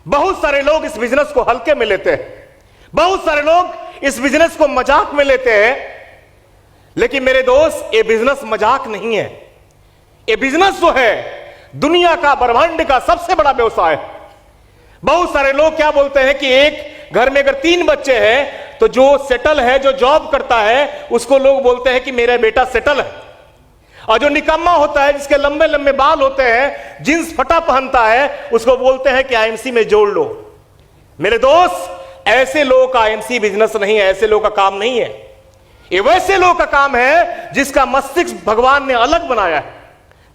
बहुत सारे लोग इस बिजनेस को हल्के में लेते हैं, बहुत सारे लोग इस बिजनेस को मजाक में लेते हैं, लेकिन मेरे दोस्त ये बिजनेस मजाक नहीं है। ये बिजनेस जो है दुनिया का, ब्रह्मांड का सबसे बड़ा व्यवसाय है। बहुत सारे लोग क्या बोलते हैं कि एक घर में अगर 3 बच्चे हैं तो जो सेटल है, जो जॉब करता है, उसको लोग बोलते हैं कि मेरा बेटा सेटल है। और जो निकम्मा होता है, जिसके लंबे लंबे बाल होते हैं, जींस फटा पहनता है, उसको बोलते हैं कि आईएमसी में जोड़ लो। मेरे दोस्त, ऐसे लोगों का आईएमसी बिजनेस नहीं है, ऐसे लोगों का काम नहीं है। ये वैसे लोगों का काम है जिसका मस्तिष्क भगवान ने अलग बनाया है,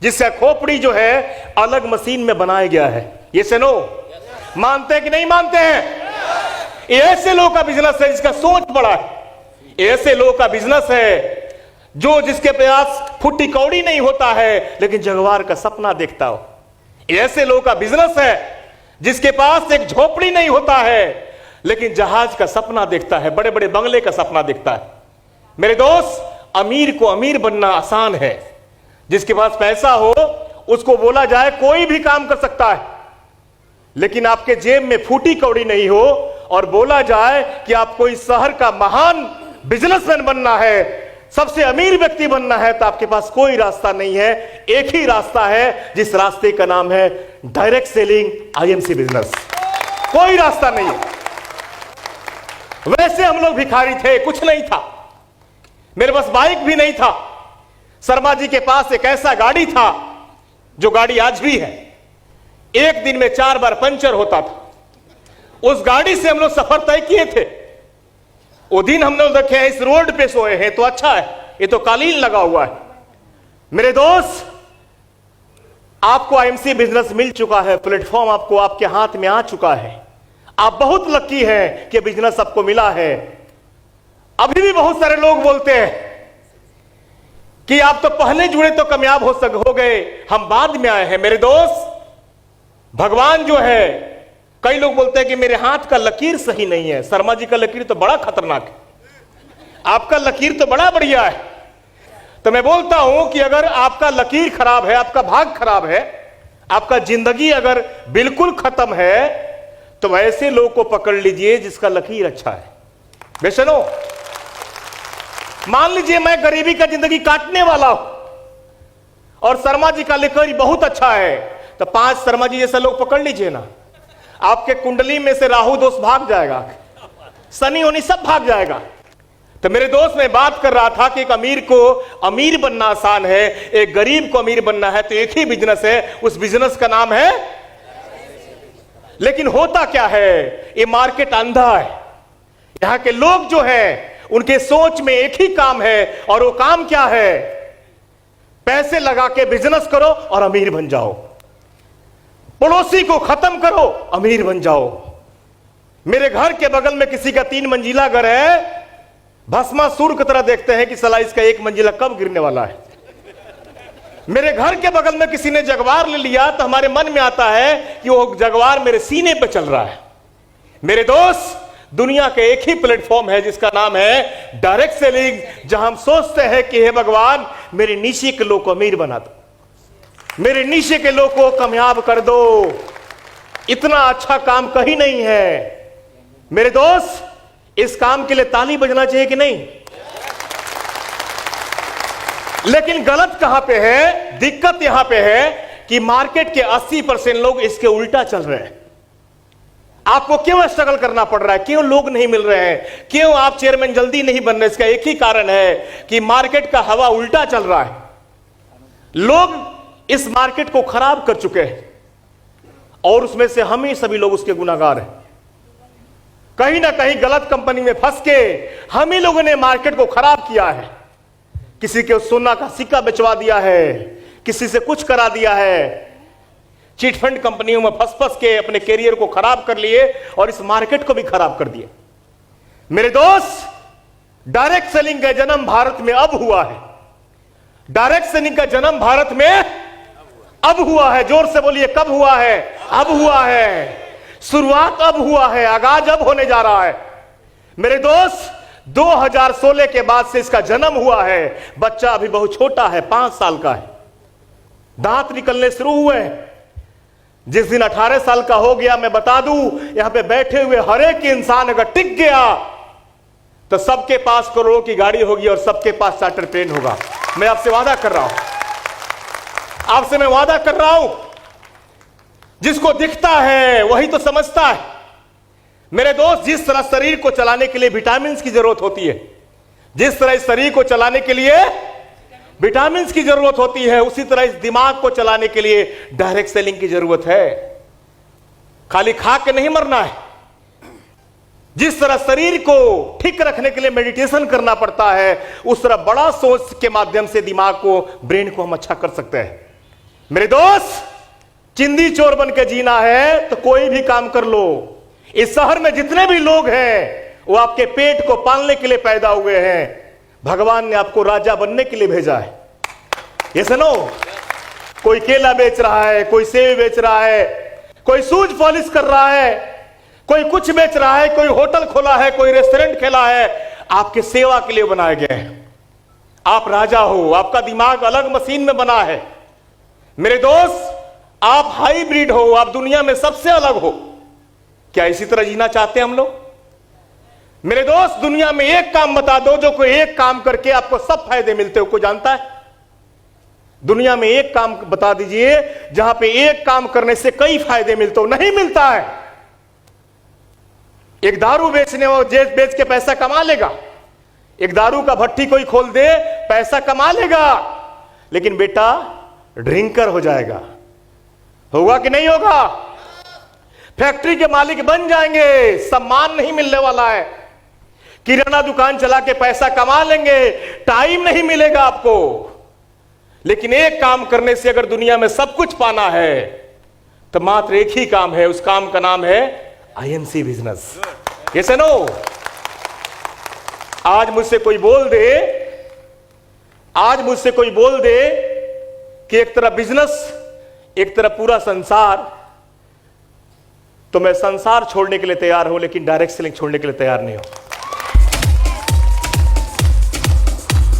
जिसका खोपड़ी जो है अलग मशीन में बनाया गया है। ये से नो मानते हैं कि नहीं मानते हैं? ये ऐसे लोगों का बिजनेस है जिसका सोच बड़ा है। ये ऐसे लोगों का बिजनेस है जो जिसके पास फुट्टी कौड़ी नहीं होता है लेकिन जगवार का सपना देखता हो। ये ऐसे लोगों का बिजनेस है जिसके पास एक झोपड़ी नहीं होता है लेकिन जहाज का सपना देखता है, बड़े बड़े बंगले का सपना देखता है। मेरे दोस्त, अमीर को अमीर बनना आसान है। जिसके पास पैसा हो उसको बोला जाए कोई भी काम कर सकता है, लेकिन आपके जेब में फूटी कौड़ी नहीं हो और बोला जाए कि आपको इस शहर का महान बिजनेसमैन बनना है, सबसे अमीर व्यक्ति बनना है, तो आपके पास कोई रास्ता नहीं है। एक ही रास्ता है, जिस रास्ते का नाम है डायरेक्ट सेलिंग आईएमसी बिजनेस। कोई रास्ता नहीं है। वैसे हम लोग भिखारी थे, कुछ नहीं था, मेरे पास बाइक भी नहीं था। शर्मा जी के पास एक ऐसा गाड़ी था जो गाड़ी आज भी है, एक दिन में 4 बार पंचर होता था। उस गाड़ी से हम लोग सफर तय किए थे। वो दिन हम लोग देखे हैं, इस रोड पे सोए हैं तो अच्छा है, ये तो कालीन लगा हुआ है। मेरे दोस्त, आपको आईएमसी बिजनेस मिल चुका है, प्लेटफॉर्म आपको आपके हाथ में आ चुका है। आप बहुत लकी हैं कि बिजनेस आपको मिला है। अभी भी बहुत सारे लोग बोलते हैं कि आप तो पहले जुड़े तो कामयाब हो गए, हम बाद में आए हैं। मेरे दोस्त, भगवान जो है, कई लोग बोलते हैं कि मेरे हाथ का लकीर सही नहीं है। शर्मा जी का लकीर तो बड़ा खतरनाक है, आपका लकीर तो बड़ा बढ़िया है। तो मैं बोलता हूं कि अगर आपका लकीर खराब है, आपका भाग खराब है, आपका जिंदगी अगर बिल्कुल खत्म है, तो ऐसे लोग को पकड़ लीजिए जिसका लकीर अच्छा है। बेशनो, मान लीजिए मैं गरीबी का जिंदगी काटने वाला हूं और शर्मा जी का लकीर बहुत अच्छा है, तो 5 शर्मा जी जैसे लोग पकड़ लीजिए ना, आपके कुंडली में से राहु दोष भाग जाएगा, शनि उनी सब भाग जाएगा। तो मेरे दोस्त, मैं बात कर रहा था कि एक अमीर को अमीर बनना आसान है, एक गरीब को अमीर बनना है, तो एक ही बिजनेस है, उस बिजनेस का नाम है। लेकिन होता क्या है, ये मार्केट अंधा है। यहां के लोग जो हैं उनके सोच में एक ही काम है, और वो काम क्या है? पैसे लगा के बिजनेस करो और अमीर बन जाओ, पड़ोसी को खत्म करो, अमीर बन जाओ। मेरे घर के बगल में किसी का 3 मंजिला घर है, भस्मासुर की तरह देखते हैं कि साला इसका 1 मंजिला कब गिरने वाला है। मेरे घर के बगल में किसी ने जगवार ले लिया तो हमारे मन में आता है कि वो जगवार मेरे सीने पे चल रहा है। मेरे दोस्त, दुनिया के एक ही प्लेटफॉर्म है जिसका नाम है डायरेक्ट सेलिंग, जहां हम सोचते हैं कि हे भगवान, मेरे नीचे के लोग को अमीर बना दो, मेरे नीचे के लोग को कामयाब कर दो। इतना अच्छा काम कहीं नहीं है। मेरे दोस्त, इस काम के लिए ताली बजना चाहिए कि नहीं? लेकिन गलत कहां पे है, दिक्कत यहां पे है कि मार्केट के 80% लोग इसके उल्टा चल रहे हैं। आपको क्यों स्ट्रगल करना पड़ रहा है? क्यों लोग नहीं मिल रहे हैं? क्यों आप चेयरमैन जल्दी नहीं बन रहे? इसका एक ही कारण है कि मार्केट का हवा उल्टा चल रहा है। लोग इस मार्केट को खराब कर चुके हैं और उसमें से हम ही सभी लोग उसके गुनाहगार हैं। कहीं ना कहीं गलत कंपनी में फंस के हम ही लोगों ने मार्केट को खराब किया है। किसी के सोना का सिक्का बेचवा दिया है, किसी से कुछ करा दिया है, चिट फंड कंपनियों में फंस के अपने कैरियर को खराब कर लिए और इस मार्केट को भी खराब कर दिए। मेरे दोस्त, डायरेक्ट सेलिंग का जन्म भारत में अब हुआ है। डायरेक्ट सेलिंग का जन्म भारत में अब हुआ है। जोर से बोलिए, कब हुआ है? अब हुआ है। शुरुआत अब हुआ है, आगाज अब होने जा रहा है। मेरे दोस्त, 2016 के बाद से इसका जन्म हुआ है। बच्चा अभी बहुत छोटा है, 5 साल का है, दांत निकलने शुरू हुए हैं। जिस दिन 18 साल का हो गया, मैं बता दूं, यहां पे बैठे हुए हर एक इंसान अगर टिक गया तो सबके पास करोड़ों की गाड़ी होगी और सबके पास चार्टर प्लेन होगा। मैं आपसे वादा कर रहा हूं, आपसे मैं वादा कर रहा हूं। जिसको दिखता है वही तो समझता है। मेरे दोस्त, जिस तरह शरीर को चलाने के लिए विटामिन की जरूरत होती है, जिस तरह इस शरीर को चलाने के लिए विटामिन की जरूरत होती है, उसी तरह इस दिमाग को चलाने के लिए डायरेक्ट सेलिंग की जरूरत है। खाली खा के नहीं मरना है। जिस तरह शरीर को ठीक रखने के लिए मेडिटेशन करना पड़ता है, उस तरह बड़ा सोच के माध्यम से दिमाग को, ब्रेन को हम अच्छा कर सकते हैं। मेरे दोस्त, चिंदी चोर बन के जीना है तो कोई भी काम कर लो। इस शहर में जितने भी लोग हैं वो आपके पेट को पालने के लिए पैदा हुए हैं। भगवान ने आपको राजा बनने के लिए भेजा है। ये सुनो, कोई केला बेच रहा है, कोई सेब बेच रहा है, कोई शूज पॉलिश कर रहा है, कोई कुछ बेच रहा है, कोई होटल खोला है, कोई रेस्टोरेंट खोला है, आपके सेवा के लिए बनाए गए हैं। आप राजा हो, आपका दिमाग अलग मशीन में बना है। मेरे दोस्त, आप हाइब्रिड हो, आप दुनिया में सबसे अलग हो। क्या इसी तरह जीना चाहते हैं हम लोग? मेरे दोस्त, दुनिया में एक काम बता दो जो कोई एक काम करके आपको सब फायदे मिलते हो, कोई जानता है? दुनिया में एक काम बता दीजिए जहां पे एक काम करने से कई फायदे मिलते हो। नहीं मिलता है। एक दारू बेचने वाला बेच के पैसा कमा लेगा, एक दारू का भट्टी कोई खोल दे पैसा कमा लेगा, लेकिन बेटा ड्रिंकर हो जाएगा। होगा कि नहीं होगा? फैक्ट्री के मालिक बन जाएंगे, सम्मान नहीं मिलने वाला है। किराना दुकान चला के पैसा कमा लेंगे, टाइम नहीं मिलेगा आपको। लेकिन एक काम करने से अगर दुनिया में सब कुछ पाना है तो मात्र एक ही काम है, उस काम का नाम है आईएमसी बिजनेस। ये सुनो, आज मुझसे कोई बोल दे कि एक तरफ बिजनेस, एक तरफ पूरा संसार, तो मैं संसार छोड़ने के लिए तैयार हूं, लेकिन डायरेक्ट सेलिंग छोड़ने के लिए तैयार नहीं हूं।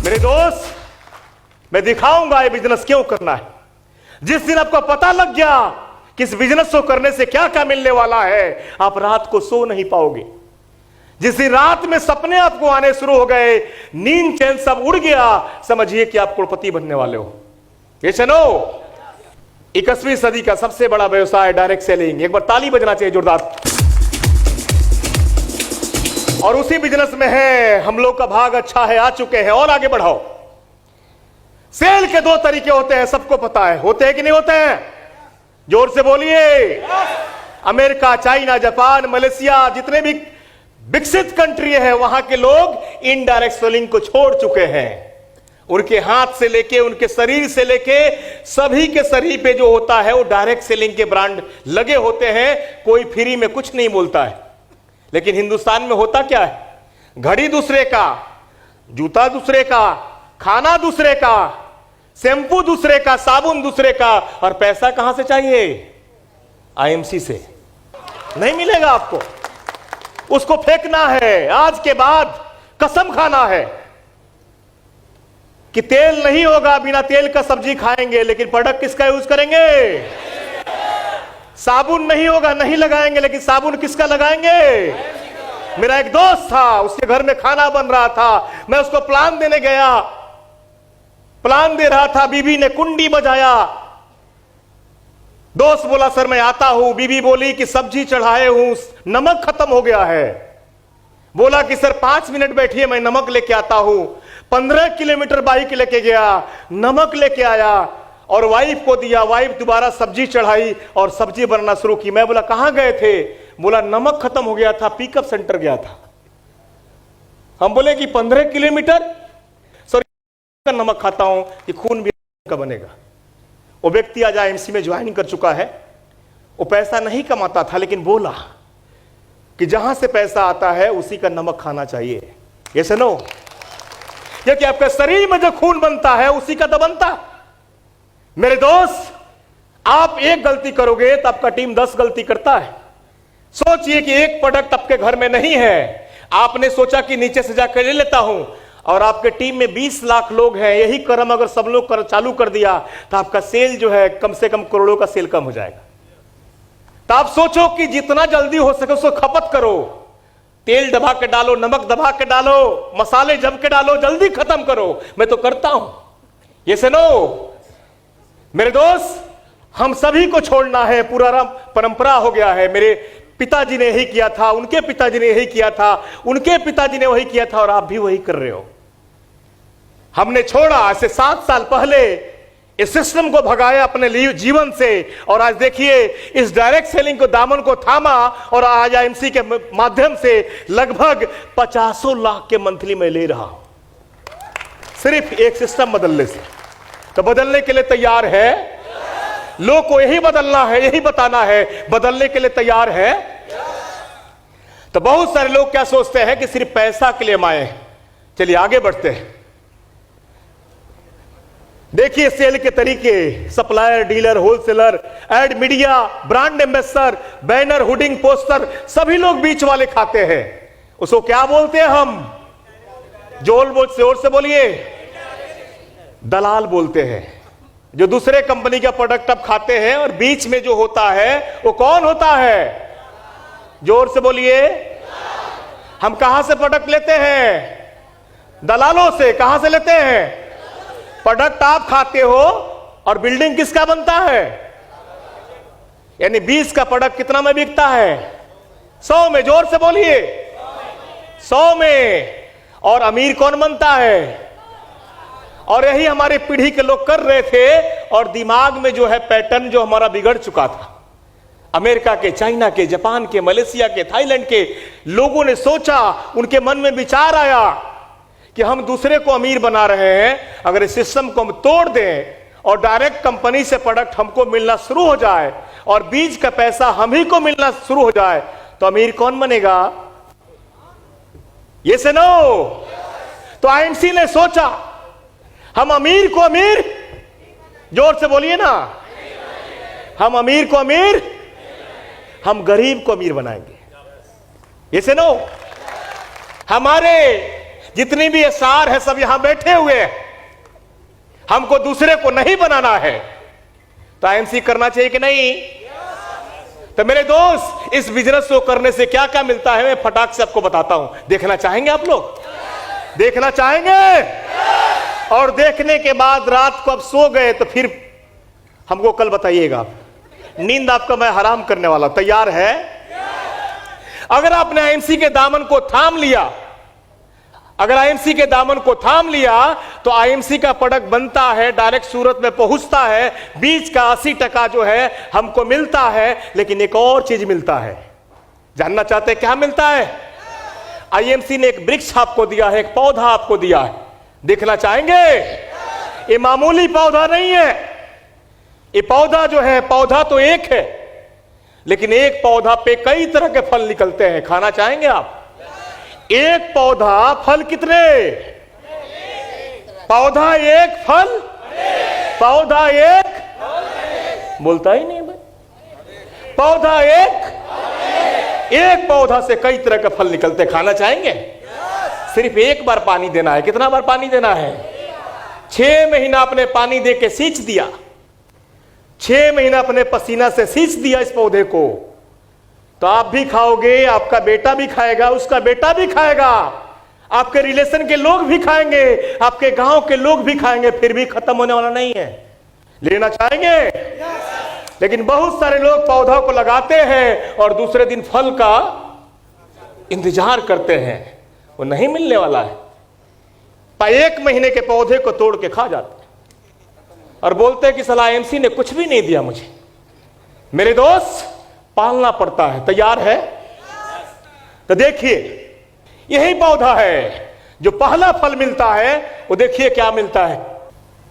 मेरे दोस्त, मैं दिखाऊंगा ये बिजनेस क्यों करना है। जिस दिन आपको पता लग गया कि इस बिजनेस को करने से क्या क्या मिलने वाला है, आप रात को सो नहीं पाओगे। जिस दिन रात में सपने आपको आने शुरू हो गए, नींद चैन सब उड़ गया, समझिए कि आप करोड़पति बनने वाले हो। ये सुनो, 21वीं सदी का सबसे बड़ा व्यवसाय डायरेक्ट सेलिंग। एक बार ताली बजना चाहिए जोरदार। और उसी बिजनेस में है, हम लोग का भाग अच्छा है, आ चुके हैं और आगे बढ़ाओ। सेल के 2 तरीके होते हैं, सबको पता है। होते हैं कि नहीं होते हैं? जोर से बोलिए। अमेरिका, चाइना, जापान, मलेशिया, जितने भी विकसित कंट्री है, वहां के लोग इनडायरेक्ट सेलिंग को छोड़ चुके हैं। उनके हाथ से लेके, उनके शरीर से लेके, सभी के शरीर पे जो होता है वो डायरेक्ट सेलिंग के ब्रांड लगे होते हैं। कोई फ्री में कुछ नहीं बोलता है। लेकिन हिंदुस्तान में होता क्या है? घड़ी दूसरे का, जूता दूसरे का, खाना दूसरे का, शैम्पू दूसरे का, साबुन दूसरे का, और पैसा कहां से चाहिए? आईएमसी से। नहीं मिलेगा आपको, उसको फेंकना है। आज के बाद कसम खाना है कि तेल नहीं होगा, बिना तेल का सब्जी खाएंगे, लेकिन प्रोडक्ट किसका यूज करेंगे? साबुन नहीं होगा, नहीं लगाएंगे, लेकिन साबुन किसका लगाएंगे? मेरा एक दोस्त था, उसके घर में खाना बन रहा था, मैं उसको प्लान देने गया, प्लान दे रहा था, बीबी ने कुंडी बजाया। दोस्त बोला सर मैं आता हूं। बीबी बोली कि सब्जी चढ़ाए हूं, नमक खत्म हो गया है। बोला कि सर 5 मिनट बैठिए, मैं नमक लेके आता हूं। 15 किलोमीटर बाइक लेके गया, नमक लेके आया और वाइफ को दिया। वाइफ दोबारा सब्जी चढ़ाई और सब्जी बनना शुरू की। मैं बोला कहां गए थे? बोला नमक खत्म हो गया था, पिकअप सेंटर गया था। हम बोले कि 15 किलोमीटर? सर नमक खाता हूं कि खून भी का बनेगा। वो व्यक्ति आज आईएमसी में ज्वाइन कर चुका है। वो पैसा नहीं कमाता था, लेकिन बोला कि जहां से पैसा आता है उसी का नमक खाना चाहिए। ये सुनो, क्योंकि आपके शरीर में जो खून बनता है उसी का तो बनता। मेरे दोस्त, आप एक गलती करोगे तो आपका टीम 10 गलती करता है। सोचिए कि एक प्रोडक्ट आपके घर में नहीं है, आपने सोचा कि नीचे से जाकर ले लेता हूं, और आपके टीम में 20 लाख लोग हैं। यही क्रम अगर सब लोग चालू कर दिया तो आपका सेल जो है कम से कम करोड़ों का सेल कम हो जाएगा। तो आप सोचो कि जितना जल्दी हो सके उसको खपत करो। तेल दबा के डालो, नमक दबा के डालो, मसाले जम के डालो, जल्दी खत्म करो। मैं तो करता हूं। ये से नो मेरे दोस्त, हम सभी को छोड़ना है, पूरा परंपरा हो गया है। मेरे पिताजी ने यही किया था, उनके पिताजी ने यही किया था, उनके पिताजी ने वही किया था, और आप भी वही कर रहे हो। हमने छोड़ा। आज से 7 साल पहले इस सिस्टम को भगाया अपने जीवन से, और आज देखिए इस डायरेक्ट सेलिंग को, दामन को थामा, और आज आईएमसी के माध्यम से लगभग 50 लाख के मंथली में ले रहा हूं, सिर्फ एक सिस्टम बदलने से। तो बदलने के लिए तैयार है? लोग को यही बदलना है, यही बताना है, बदलने के लिए तैयार है? तो बहुत सारे लोग क्या सोचते हैं कि सिर्फ पैसा के लिए हम आए हैं। चलिए आगे बढ़ते हैं। देखिए सेल के तरीके, supplier, dealer, wholesaler, ad, media, brand ambassador, banner, hoarding, poster, सभी लोग बीच वाले खाते हैं। उसको क्या बोलते हैं हम? जोर से बोलिए, दलाल बोलते हैं। जो दूसरे कंपनी का प्रोडक्ट अब खाते हैं, और बीच में जो होता है वो कौन होता है? जोर से बोलिए। हम कहां से प्रोडक्ट लेते हैं? दलालों से। कहां से लेते हैं? प्रोडक्ट आप खाते हो, और बिल्डिंग किसका बनता है? यानी 20 का प्रोडक्ट कितना में बिकता है? 100 में। जोर से बोलिए, 100 में। और अमीर कौन बनता है? और यही हमारी पीढ़ी के लोग कर रहे थे, और दिमाग में जो है पैटर्न जो हमारा बिगड़ चुका था। अमेरिका के, चाइना के, जापान के, मलेशिया के, थाईलैंड के लोगों ने सोचा, उनके मन में विचार आया कि हम दूसरे को अमीर बना रहे हैं, अगर इस सिस्टम को हम तोड़ दें और डायरेक्ट कंपनी से प्रोडक्ट हमको मिलना शुरू हो जाए, और बीज का पैसा हम ही को मिलना शुरू हो जाए, तो अमीर कौन बनेगा? ये से नो। तो आईएमसी ने सोचा हम अमीर को अमीर, जोर से बोलिए ना, हम अमीर को अमीर, हम गरीब को अमीर बनाएंगे। ये से नो। हमारे जितनी भी एसआर है सब यहां बैठे हुए हैं, हमको दूसरे को नहीं बनाना है। तो आईएमसी करना चाहिए कि नहीं? तो मेरे दोस्त, इस बिजनेस को करने से क्या क्या मिलता है, मैं फटाक से आपको बताता हूं। देखना चाहेंगे आप लोग? देखना चाहेंगे? और देखने के बाद रात को आप सो गए तो फिर हमको कल बताइएगा। नींद आपका मैं हराम करने वाला। तैयार है? अगर आपने आईएमसी के दामन को थाम लिया, अगर आईएमसी के दामन को थाम लिया, तो आईएमसी का प्रोडक्ट बनता है, डायरेक्ट सूरत में पहुंचता है, बीज का 80% जो है हमको मिलता है। लेकिन एक और चीज मिलता है। जानना चाहते हैं क्या मिलता है? आईएमसी ने एक वृक्ष आपको दिया है, एक पौधा आपको दिया है। देखना चाहेंगे? ये मामूली पौधा नहीं है। ये पौधा जो है, पौधा तो एक है, लेकिन एक पौधा पे कई तरह के फल निकलते हैं। खाना चाहेंगे आप? एक पौधा, फल कितने? पौधा एक, फल? पौधा एक, बोलता ही नहीं भाई। पौधा एक पौधा से कई तरह के फल निकलते। खाना चाहेंगे? सिर्फ एक बार पानी देना है। कितना बार पानी देना है? 6 महीना अपने पानी दे के सींच दिया, 6 महीना अपने पसीना से सींच दिया इस पौधे को, तो आप भी खाओगे, आपका बेटा भी खाएगा, उसका बेटा भी खाएगा, आपके रिलेशन के लोग भी खाएंगे, आपके गांव के लोग भी खाएंगे, फिर भी खत्म होने वाला नहीं है। लेना चाहेंगे? लेकिन बहुत सारे लोग पौधा को लगाते हैं और दूसरे दिन फल का इंतजार करते हैं, वो नहीं मिलने वाला है। 1 महीने के पौधे को तोड़ के खा जाते हैं और बोलते हैं कि साला आईएमसी ने कुछ भी नहीं दिया मुझे। मेरे दोस्त, पालना पड़ता है। तैयार है? तो देखिए, यही पौधा है जो पहला फल मिलता है, वो देखिए क्या मिलता है।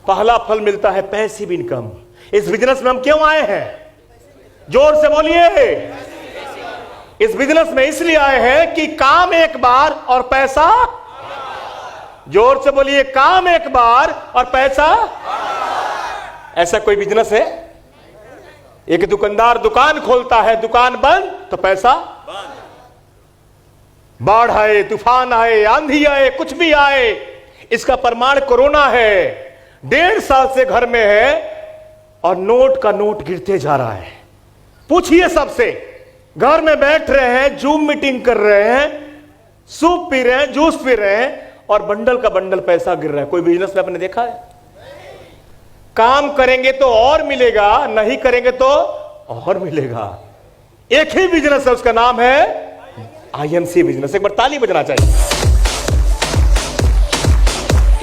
पहला फल मिलता है पैसिव इनकम। इस बिजनेस में हम क्यों आए हैं? जोर से बोलिए। इस बिजनेस में इसलिए आए हैं कि काम एक बार और पैसा, जोर से बोलिए, काम एक बार और पैसा। ऐसा कोई बिजनेस है? एक दुकानदार दुकान खोलता है, दुकान बंद तो पैसा बंद। बाढ़ आए, तूफान आए, आंधी आए, कुछ भी आए, इसका प्रमाण कोरोना है। 1.5 साल से घर में है और नोट का नोट गिरते जा रहा है। पूछिए सबसे, घर में बैठ रहे हैं, जूम मीटिंग कर रहे हैं, सूप पी रहे हैं, जूस पी रहे हैं और बंडल का बंडल पैसा गिर रहा है। कोई बिजनेस में आपने देखा है? काम करेंगे तो और मिलेगा, नहीं करेंगे तो और मिलेगा। एक ही बिजनेस है, उसका नाम है आईएमसी बिजनेस। एक बार ताली बजना चाहिए।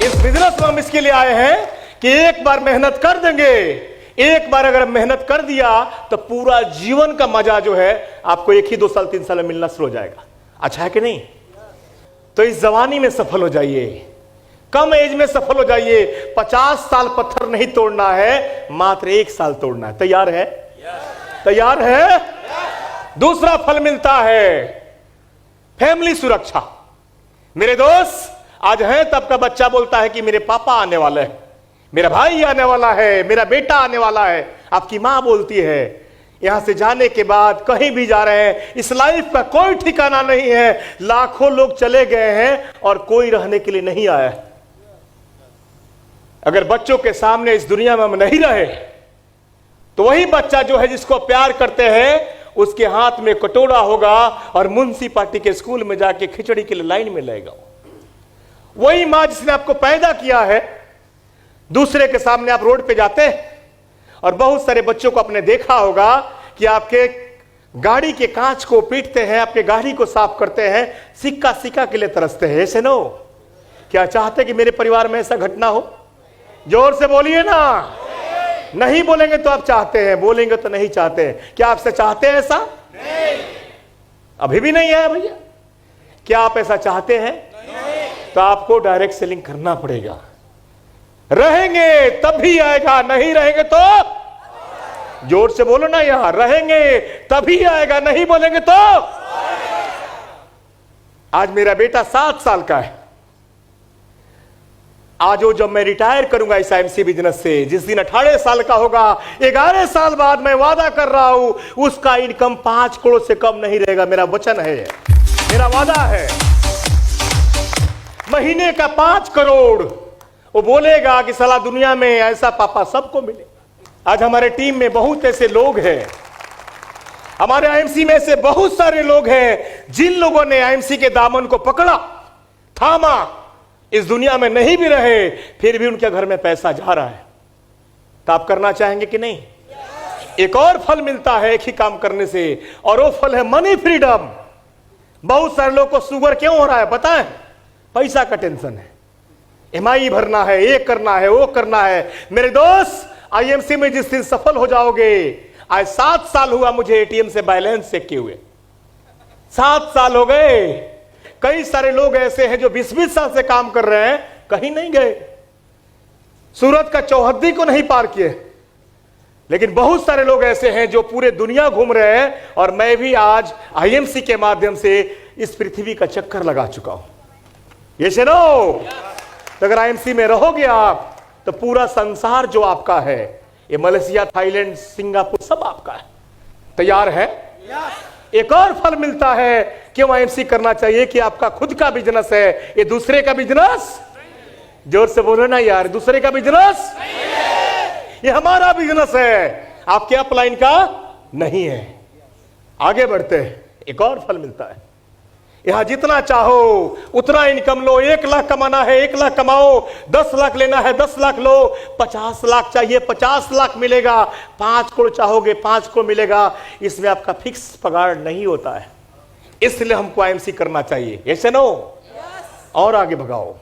इस बिजनेस में हम इसके लिए आए हैं कि एक बार मेहनत कर देंगे, एक बार अगर मेहनत कर दिया तो पूरा जीवन का मजा जो है आपको 1 ही 2 साल 3 साल में मिलना शुरू हो जाएगा। अच्छा है कि नहीं? तो इस जवानी में सफल हो जाइए, कम एज में सफल हो जाइए। 50 साल पत्थर नहीं तोड़ना है, मात्र 1 साल तोड़ना है। तैयार है? तैयार है? दूसरा फल मिलता है फैमिली सुरक्षा। मेरे दोस्त, आज है तब का बच्चा बोलता है कि मेरे पापा आने वाले हैं, मेरा भाई आने वाला है, मेरा बेटा आने वाला है। आपकी मां बोलती है यहां से जाने के बाद कहीं भी जा रहे हैं, इस लाइफ का कोई ठिकाना नहीं है, लाखों लोग चले गए हैं और कोई रहने के लिए नहीं आया। अगर बच्चों के सामने इस दुनिया में हम नहीं रहे तो वही बच्चा जो है जिसको प्यार करते हैं उसके हाथ में कटोरा होगा और म्युनिसिपालिटी के स्कूल में जाके खिचड़ी के लिए लाइन में लगेगा। वही मां जिसने आपको पैदा किया है, दूसरे के सामने आप रोड पे जाते हैं और बहुत सारे बच्चों को आपने देखा होगा कि आपके गाड़ी के कांच को पीटते हैं, आपके गाड़ी को साफ करते हैं, सिक्का सिक्का के लिए तरसते हैं। ऐसे नो, क्या चाहते कि मेरे परिवार में ऐसा घटना हो? जोर से बोलिए ना। नहीं बोलेंगे तो आप चाहते हैं, बोलेंगे तो नहीं चाहते हैं। क्या आपसे चाहते हैं ऐसा? नहीं। अभी भी नहीं है भैया? क्या आप ऐसा चाहते हैं? नहीं। तो आपको डायरेक्ट सेलिंग करना पड़ेगा। रहेंगे तभी आएगा, नहीं रहेंगे तो जोर से बोलो ना यार, रहेंगे तभी आएगा, नहीं बोलेंगे तो। आज मेरा बेटा 7 साल का है। आज वो जब मैं रिटायर करूंगा इस आईएमसी बिजनेस से, जिस दिन 18 साल का होगा, 11 साल बाद मैं वादा कर रहा हूं उसका इनकम 5 करोड़ से कम नहीं रहेगा। मेरा वचन है, मेरा वादा है। महीने का 5 करोड़ वो बोलेगा कि साला दुनिया में ऐसा पापा सबको मिले। आज हमारे टीम में बहुत ऐसे लोग हैं, हमारे आईएमसी में से बहुत सारे लोग हैं जिन लोगों ने आईएमसी के दामन को पकड़ा, थामा, इस दुनिया में नहीं भी रहे फिर भी उनके घर में पैसा जा रहा है। तो आप करना चाहेंगे कि नहीं? एक और फल मिलता है एक ही काम करने से, और वो फल है मनी फ्रीडम। बहुत सारे लोगों को शुगर क्यों हो रहा है पता है? पैसा का टेंशन है, एमआई भरना है, ये करना है, वो करना है। मेरे दोस्त, आईएमसी में जिस दिन सफल हो जाओगे, आज 7 साल हुआ मुझे एटीएम से बैलेंस चेक किए हुए, 7 साल हो गए। कई सारे लोग ऐसे हैं जो 20-20 साल से काम कर रहे हैं, कहीं नहीं गए, सूरत का चौहद्दी को नहीं पार किए। लेकिन बहुत सारे लोग ऐसे हैं जो पूरे दुनिया घूम रहे हैं, और मैं भी आज आईएमसी के माध्यम से इस पृथ्वी का चक्कर लगा चुका हूं। ये सुनो, तो अगर आईएमसी में रहोगे आप तो पूरा संसार जो आपका है, ये मलेशिया, थाईलैंड, सिंगापुर सब आपका है। तैयार है? एक और फल मिलता है क्यों आईएमसी करना चाहिए कि आपका खुद का बिजनेस है, ये दूसरे का बिजनेस। जोर से बोलो ना यार, दूसरे का बिजनेस, ये हमारा बिजनेस है, आपके अपलाइन का नहीं है। आगे बढ़ते हैं, एक और फल मिलता है। यहां जितना चाहो उतना इनकम लो। 1 लाख कमाना है 1 लाख कमाओ, 10 लाख लेना है 10 लाख लो, 50 लाख चाहिए 50 लाख मिलेगा, 5 करोड़ चाहोगे 5 करोड़ मिलेगा। इसमें आपका फिक्स पगार नहीं होता है, इसलिए हमको आईएमसी करना चाहिए। ऐसे नो, और आगे भगाओ।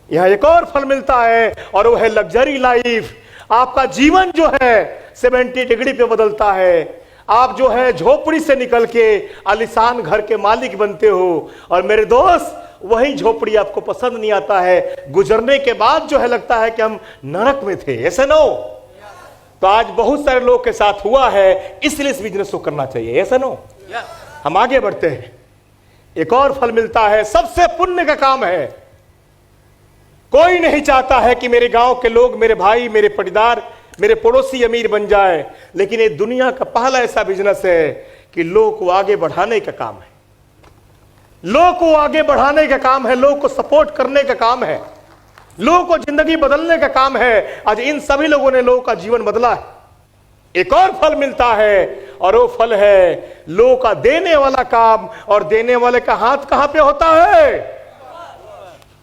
यहां एक और फल मिलता है और वो है लग्जरी लाइफ। आपका जीवन जो है 70 डिग्री पे बदलता है। आप जो है झोपड़ी से निकल के आलीशान घर के मालिक बनते हो, और मेरे दोस्त वही झोपड़ी आपको पसंद नहीं आता है, गुजरने के बाद जो है लगता है कि हम नरक में थे। ऐसे नो, तो आज बहुत सारे लोग के साथ हुआ है, इसलिए इस बिजनेस को करना चाहिए। ऐसे नो, हम आगे बढ़ते हैं। एक और फल मिलता है, सबसे पुण्य का काम है। कोई नहीं चाहता है कि मेरे गांव के लोग, मेरे भाई, मेरे पटीदार, मेरे पड़ोसी अमीर बन जाए, लेकिन ये दुनिया का पहला ऐसा बिजनेस है कि लोग को आगे बढ़ाने का काम है, लोग को आगे बढ़ाने का काम है, लोग को सपोर्ट करने का काम है, लोगों को जिंदगी बदलने का काम है। आज इन सभी लोगों ने लोगों का जीवन बदला है। एक और फल मिलता है और वो फल है लो का देने वाला काम, और देने वाले का हाथ कहां पे होता है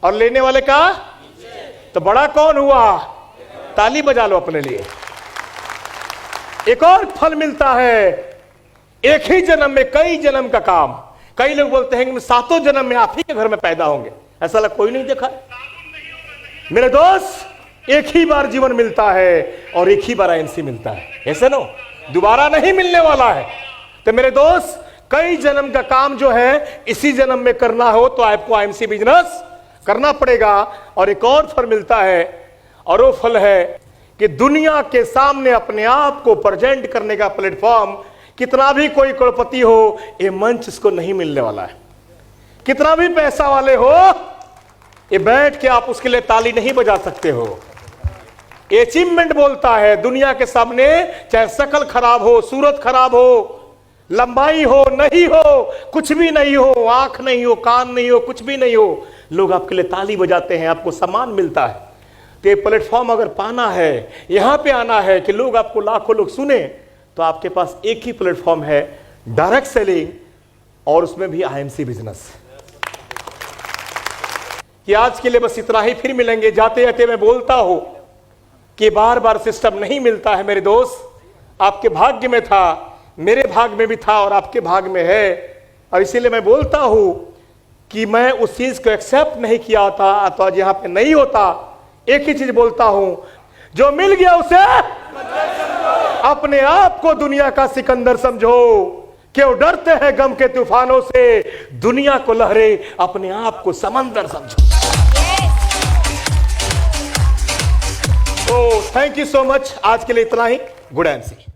और लेने वाले का तो बड़ा कौन हुआ? ताली बजा लो अपने लिए। एक और फल मिलता है, एक ही जन्म में कई जन्म का काम। कई लोग बोलते हैं कि 7 जन्म में आप ही के घर में पैदा होंगे, ऐसा लग कोई नहीं देखा मेरे दोस्त। एक ही बार जीवन मिलता है और एक ही बार आईएमसी मिलता है, ऐसे नो दोबारा नहीं मिलने वाला है। तो मेरे दोस्त कई जन्म का काम जो है इसी जन्म में करना हो तो आपको आईएमसी बिजनेस करना पड़ेगा। और एक और फल मिलता है और वो फल है कि दुनिया के सामने अपने आप को प्रेजेंट करने का प्लेटफॉर्म। कितना भी कोई करोड़पति हो, ये मंच इसको नहीं मिलने वाला है। कितना भी पैसा वाले हो, ये बैठ के आप उसके लिए ताली नहीं बजा सकते हो। अचीवमेंट बोलता है दुनिया के सामने, चाहे शकल खराब हो, सूरत खराब हो, लंबाई हो, नहीं हो, कुछ भी नहीं हो, आंख नहीं हो, कान नहीं हो, कुछ भी नहीं हो, लोग आपके लिए ताली बजाते हैं, आपको सम्मान मिलता है। तो ये प्लेटफॉर्म अगर पाना है, यहां पे आना है कि लोग आपको लाखों लोग सुने, तो आपके पास एक ही प्लेटफॉर्म है, डायरेक्ट सेलिंग, और उसमें भी आईएमसी बिजनेस। कि आज के लिए बस इतना ही, फिर मिलेंगे। जाते जाते मैं बोलता हूं कि बार बार सिस्टम नहीं मिलता है मेरे दोस्त। आपके भाग्य में था, मेरे भाग्य में भी था और आपके भाग्य में है। और इसीलिए मैं बोलता हूं कि मैं उस चीज को एक्सेप्ट नहीं किया होता तो आज यहां पे नहीं होता। एक ही चीज बोलता हूं, जो मिल गया उसे अपने आप को दुनिया का सिकंदर समझो। क्यों डरते हैं गम के तूफानों से, दुनिया को लहरे, अपने आप को समंदर समझो। Thank you so much. आज के लिए इतना ही। Good and C.